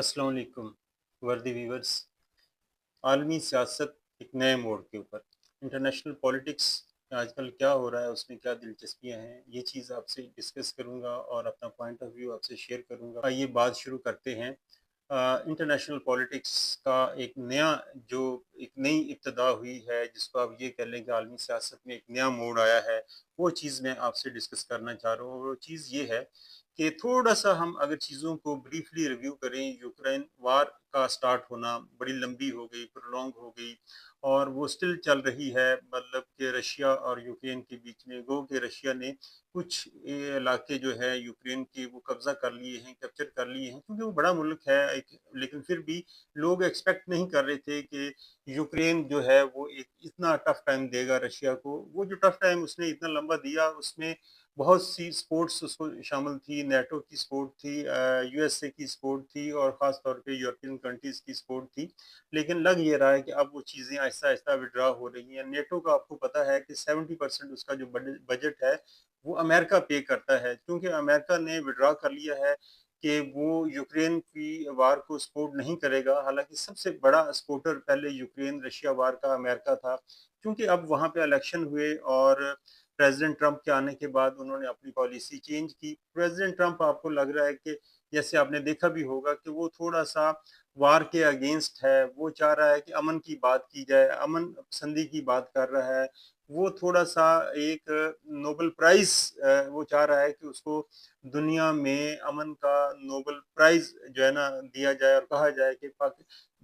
अस्सलाम वालेकुम वर्दी वीवर्स। आलमी सियासत एक नए मोड़ के ऊपर इंटरनेशनल पॉलिटिक्स में आजकल क्या हो रहा है, उसमें क्या दिलचस्पियां हैं, ये चीज़ आपसे डिस्कस करूंगा और अपना पॉइंट ऑफ व्यू आपसे शेयर करूंगा। आइए बात शुरू करते हैं। इंटरनेशनल पॉलिटिक्स का एक नया जो एक नई इब्तदा हुई है, जिसको आप ये कह लें कि आलमी सियासत में एक नया मोड़ आया है, वो चीज़ मैं आपसे डिस्कस करना चाह रहा हूँ। वो चीज़ ये है कि थोड़ा सा हम अगर चीज़ों को ब्रीफली रिव्यू करें, यूक्रेन वार का स्टार्ट होना बड़ी लंबी हो गई, प्रोलॉन्ग हो गई और वो स्टिल चल रही है। मतलब कि रशिया और यूक्रेन के बीच में गो कि रशिया ने कुछ इलाके जो है यूक्रेन के वो कब्जा कर लिए हैं, कैप्चर कर लिए हैं, क्योंकि वो बड़ा मुल्क है एक। लेकिन फिर भी लोग एक्सपेक्ट नहीं कर रहे थे कि यूक्रेन जो है वो एक इतना टफ टाइम देगा रशिया को। वो जो टफ टाइम उसने इतना लंबा दिया, उसमें बहुत सी स्पोर्ट्स उसको शामिल थी, नेटो की सपोर्ट थी, यूएसए की सपोर्ट थी और ख़ास तौर पे यूरोपियन कंट्रीज़ की सपोर्ट थी। लेकिन लग ये रहा है कि अब वो चीज़ें आहिस्ता-आहिस्ता विथड्रॉ हो रही हैं। नेटो का आपको पता है कि 70% उसका जो बजट है, वो अमेरिका पे करता है, क्योंकि अमेरिका ने विथड्रॉ कर लिया है कि वो यूक्रेन की वार को सपोर्ट नहीं करेगा। हालाँकि सबसे बड़ा सपोर्टर पहले यूक्रेन रशिया वार का अमेरिका था, क्योंकि अब वहाँ पे इलेक्शन हुए और प्रेसिडेंट ट्रंप के आने के बाद उन्होंने अपनी पॉलिसी चेंज की। प्रेसिडेंट ट्रंप आपको लग रहा है कि जैसे आपने देखा भी होगा कि वो थोड़ा-सा वार के अगेंस्ट है, वो चाह रहा है कि अमन की बात की जाए, अमन पसंदी की बात कर रहा है। वो थोड़ा-सा एक नोबेल प्राइज़ वो चाह रहा है कि उसको दुनिया में अमन का नोबेल प्राइज़ जो है ना दिया जाए और कहा जाए कि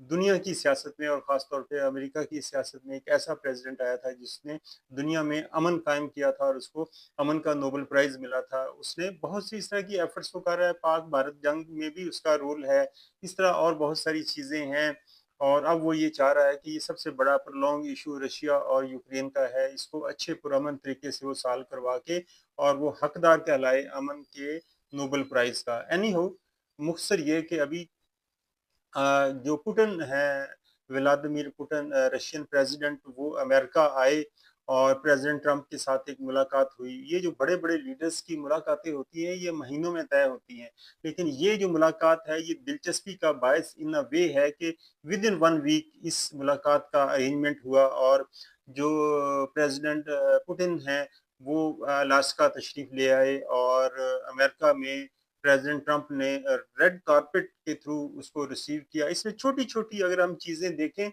दुनिया की सियासत में और ख़ास तौर पे अमेरिका की सियासत में एक ऐसा प्रेसिडेंट आया था जिसने दुनिया में अमन कायम किया था और उसको अमन का नोबेल प्राइज़ मिला था। उसने बहुत सी इस तरह की एफ़र्ट्स को कर रहा है, पाक-भारत जंग में भी उसका रोल है। इस तरह और बहुत सारी चीज़ें हैं और अब वो ये चाह रहा है कि ये सबसे बड़ा प्रोलॉन्ग इश्यू रशिया और यूक्रेन का है, इसको अच्छे पुरअमन तरीके से वो सॉल्व करवा के और वो हकदार कहलाए अमन के नोबेल प्राइज़ का। एनी हाउ, मुख्तसर ये कि अभी जो पुतिन हैं, व्लादिमीर पुतिन रशियन प्रेसिडेंट, वो अमेरिका आए और प्रेसिडेंट ट्रंप के साथ एक मुलाकात हुई। ये जो बड़े-बड़े लीडर्स की मुलाकातें होती हैं, ये महीनों में तय होती हैं। लेकिन ये जो मुलाकात है, ये दिलचस्पी का बायस इन अ वे है कि विदिन 1 वीक इस मुलाकात का अरेंजमेंट हुआ और जो प्रेसिडेंट पुतिन हैं, वो अलास्का तशरीफ़ ले आए और अमेरिका में प्रेसिडेंट ट्रंप ने रेड कार्पेट के थ्रू उसको रिसीव किया। इसमें छोटी-छोटी अगर हम चीज़ें देखें,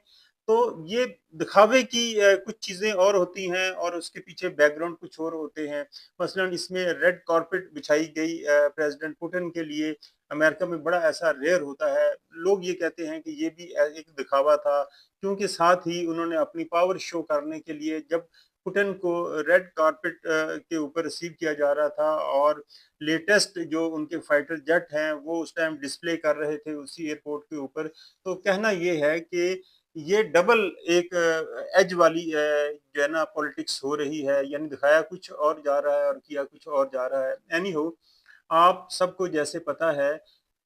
तो ये दिखावे की कुछ चीज़ें और होती हैं और उसके पीछे बैकग्राउंड कुछ और होते हैं। मसलन इसमें रेड कार्पेट बिछाई गई प्रेसिडेंट पुतिन के लिए। अमेरिका में बड़ा ऐसा रेयर होता है। लोग ये कहते हैं कि ये भी एक दिखावा था, क्योंकि साथ ही उन्होंने अपनी पावर शो करने के लिए जब पुतिन को रेड कार्पेट के ऊपर रिसीव किया जा रहा था और लेटेस्ट जो उनके फाइटर जेट हैं, वो उस टाइम डिस्प्ले कर रहे थे उसी एयरपोर्ट के ऊपर। तो कहना ये है कि ये डबल एक एज वाली जो है ना पॉलिटिक्स हो रही है, यानी दिखाया कुछ और जा रहा है और किया कुछ और जा रहा है। एनी हाउ, आप सबको जैसे पता है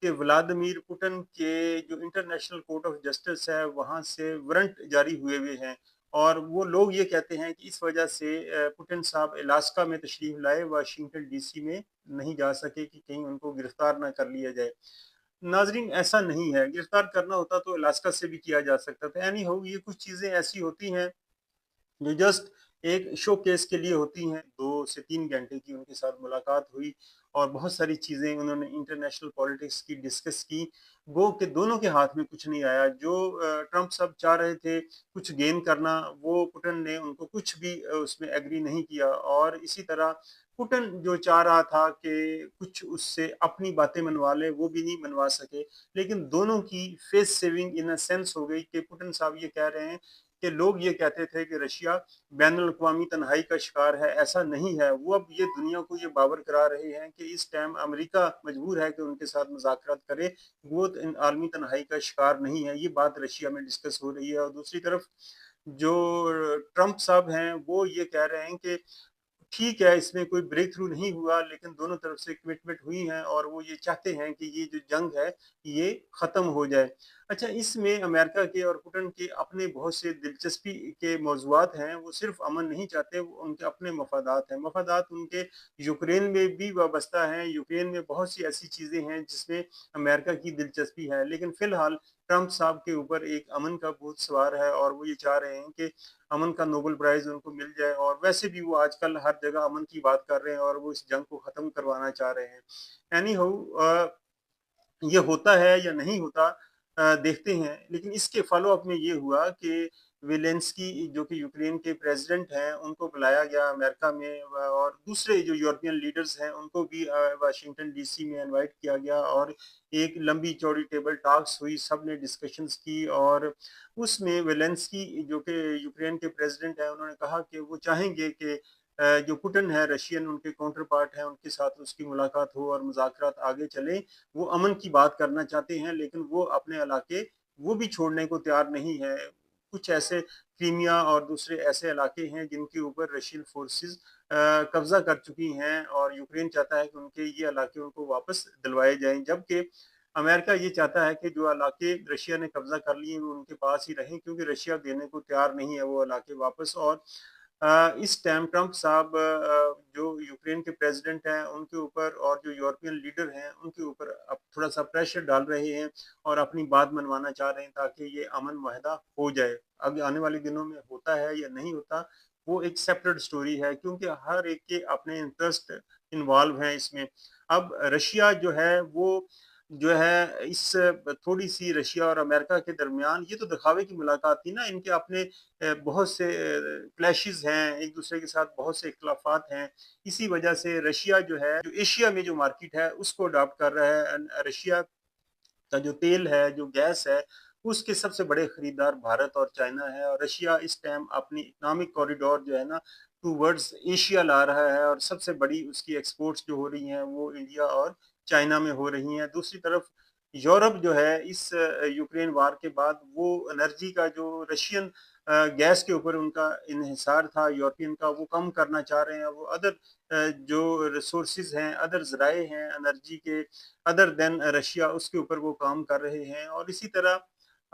कि व्लादिमीर पुतिन के जो इंटरनेशनल कोर्ट ऑफ जस्टिस है, वहाँ से वारंट जारी हुए हुए हैं और वो लोग ये कहते हैं कि इस वजह से पुतिन साहब अलास्का में तशरीफ़ लाए, वाशिंगटन डीसी में नहीं जा सके कि कहीं उनको गिरफ्तार ना कर लिया जाए। नाज़रीन, ऐसा नहीं है, गिरफ्तार करना होता तो अलास्का से भी किया जा सकता था। एनी हाउ, ये कुछ चीज़ें ऐसी होती हैं जो जस्ट एक शो केस के लिए होती हैं। 2 से 3 घंटे की उनके साथ मुलाकात हुई और बहुत सारी चीज़ें उन्होंने इंटरनेशनल पॉलिटिक्स की डिस्कस की। गो के दोनों के हाथ में कुछ नहीं आया। जो ट्रंप साहब चाह रहे थे कुछ गेन करना, वो पुतिन ने उनको कुछ भी उसमें एग्री नहीं किया और इसी तरह पुतिन जो चाह रहा था कि कुछ उससे अपनी बातें मनवा ले, वो भी नहीं मनवा सके। लेकिन दोनों की face saving in a sense हो गई कि पुतिन साहब ये कह रहे हैं कि लोग ये कहते थे कि रशिया बैनुल-अक़वामी तन्हाई का शिकार है, ऐसा नहीं है। वो अब ये दुनिया को ये बावर करा रहे हैं कि इस टाइम अमेरिका मजबूर है कि उनके साथ मुज़ाकरात करे, वो आलमी तन्हाई का शिकार नहीं है। ये बात रशिया में डिस्कस हो रही है और दूसरी तरफ जो ट्रंप साहब हैं, वो ये कह रहे हैं कि ठीक है, इसमें कोई ब्रेक थ्रू नहीं हुआ, लेकिन दोनों तरफ से कमिटमेंट हुई है और वो ये चाहते हैं कि ये जो जंग है, ये ख़त्म हो जाए। अच्छा, इसमें अमेरिका के और पुतिन के अपने बहुत से दिलचस्पी के मौज़ूआत हैं, वो सिर्फ़ अमन नहीं चाहते, वो उनके अपने मफ़ादात हैं। मफ़ादात उनके यूक्रेन में भी वाबस्ता हैं, यूक्रेन में बहुत सी ऐसी चीज़ें हैं जिसमें अमेरिका की दिलचस्पी है, लेकिन फ़िलहाल ट्रंप साहब के ऊपर एक अमन का भूत सवार है और वो ये चाह रहे हैं कि अमन का नोबेल प्राइज़ उनको मिल जाए और वैसे भी वो आजकल हर जगह अमन की बात कर रहे हैं और वो इस जंग को ख़त्म करवाना चाह रहे हैं। एनी हाउ ये होता है या नहीं होता देखते हैं। लेकिन इसके फ़ॉलो-अप में ये हुआ कि ज़ेलेंस्की जो कि यूक्रेन के प्रेज़िडेंट हैं, उनको बुलाया गया अमेरिका में व और दूसरे जो यूरोपियन लीडर्स हैं, उनको भी वाशिंगटन डीसी में इनवाइट किया गया और एक लंबी-चौड़ी टेबल टॉक्स हुई, सबने डिस्कशंस की और उसमें ज़ेलेंस्की जो कि यूक्रेन के प्रेज़िडेंट हैं, उन्होंने कहा कि वो चाहेंगे कि जो पुतिन है, रशियन उनके काउंटर पार्ट हैं, उनके साथ उसकी मुलाकात हो और मुज़ाकरात आगे चलें। वो अमन की बात करना चाहते हैं, लेकिन वो अपने इलाके वो भी छोड़ने को तैयार नहीं है। कुछ ऐसे क्रीमिया और दूसरे ऐसे इलाके हैं जिनके ऊपर रशियन फ़ोर्सेस कब्ज़ा कर चुकी हैं और यूक्रेन चाहता है कि उनके ये इलाके उनको वापस दिलवाए जाएँ। जबकि अमेरिका ये चाहता है कि जो इलाके रशिया ने कब्ज़ा कर लिए हैं, वो उनके पास ही रहें क्योंकि रशिया देने को तैयार नहीं है वो इलाके वापस और इस टाइम ट्रंप साहब जो यूक्रेन के प्रेसिडेंट हैं, उनके ऊपर और जो यूरोपियन लीडर हैं, उनके ऊपर अब थोड़ा-सा प्रेशर डाल रहे हैं और अपनी बात मनवाना चाह रहे हैं ताकि ये अमन मुआहदा हो जाए। अब आने वाले दिनों में होता है या नहीं होता, वो एक सेपरेट स्टोरी है क्योंकि हर एक के अपने इंटरेस्ट इन्वॉल्व हैं इसमें। अब रशिया जो है वो जो है इस थोड़ी-सी रशिया और अमेरिका के दरमियान ये तो दिखावे की मुलाकात थी ना, इनके अपने बहुत से क्लैशेज़ हैं, एक-दूसरे के साथ बहुत से इख्तिलाफ़ात हैं। इसी वजह से रशिया जो है, जो एशिया में जो मार्केट है, उसको अडॉप्ट कर रहा है रशिया का जो तेल है, जो गैस है, उसके सबसे बड़े खरीदार भारत और चाइना है और रशिया इस टाइम अपनी इकोनॉमिक कॉरिडोर जो है ना, टुवर्ड्स एशिया ला रहा है और सबसे बड़ी उसकी एक्सपोर्ट्स जो हो रही हैं, वो इंडिया और चाइना में हो रही हैं। दूसरी तरफ यूरोप जो है, इस यूक्रेन वार के बाद वो एनर्जी का जो रशियन गैस के ऊपर उनका इन्हिसार था यूरोपियन का, वो कम करना चाह रहे हैं। वो अदर जो रिसोर्सेज़ हैं, अदर ज़राए हैं एनर्जी के अदर देन रशिया उसके ऊपर वो काम कर रहे हैं और इसी तरह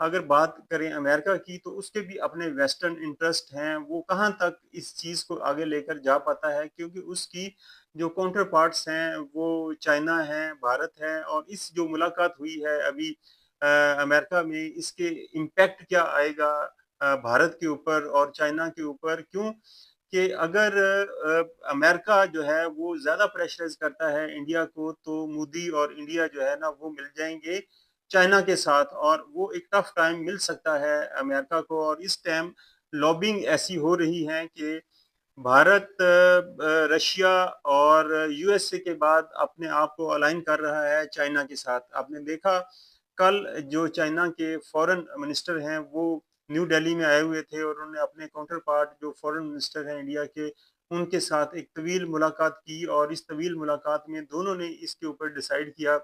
अगर बात करें अमेरिका की तो उसके भी अपने वेस्टर्न इंटरेस्ट हैं, वो कहाँ तक इस चीज़ को आगे लेकर जा पाता है क्योंकि उसकी जो काउंटर पार्ट्स हैं वो चाइना है, भारत है और इस जो मुलाकात हुई है अभी अमेरिका में इसके इम्पैक्ट क्या आएगा भारत के ऊपर और चाइना के ऊपर क्यों कि अगर अमेरिका जो है वो ज़्यादा प्रेशराइज़ करता है इंडिया को तो मोदी और इंडिया जो है ना वो मिल जाएँगे चाइना के साथ और वो एक टफ टाइम मिल सकता है अमेरिका को और इस टाइम लॉबिंग ऐसी हो रही है कि भारत रशिया और यूएसए के बाद अपने आप को अलाइन कर रहा है चाइना के साथ। आपने देखा कल जो चाइना के फॉरेन मिनिस्टर हैं वो न्यू दिल्ली में आए हुए थे और उन्होंने अपने काउंटर पार्ट जो फॉरेन मिनिस्टर हैं इंडिया के, उनके साथ एक तवील मुलाकात की और इस तवील मुलाकात में दोनों ने इसके ऊपर डिसाइड किया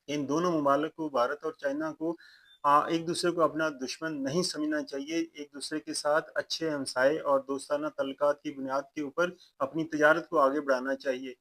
इन दोनों ममालिक को भारत और चाइना को एक-दूसरे को अपना दुश्मन नहीं समझना चाहिए। एक-दूसरे के साथ अच्छे हमसाये और दोस्ताना तल्लुकात की बुनियाद के ऊपर अपनी तिजारत को आगे बढ़ाना चाहिए।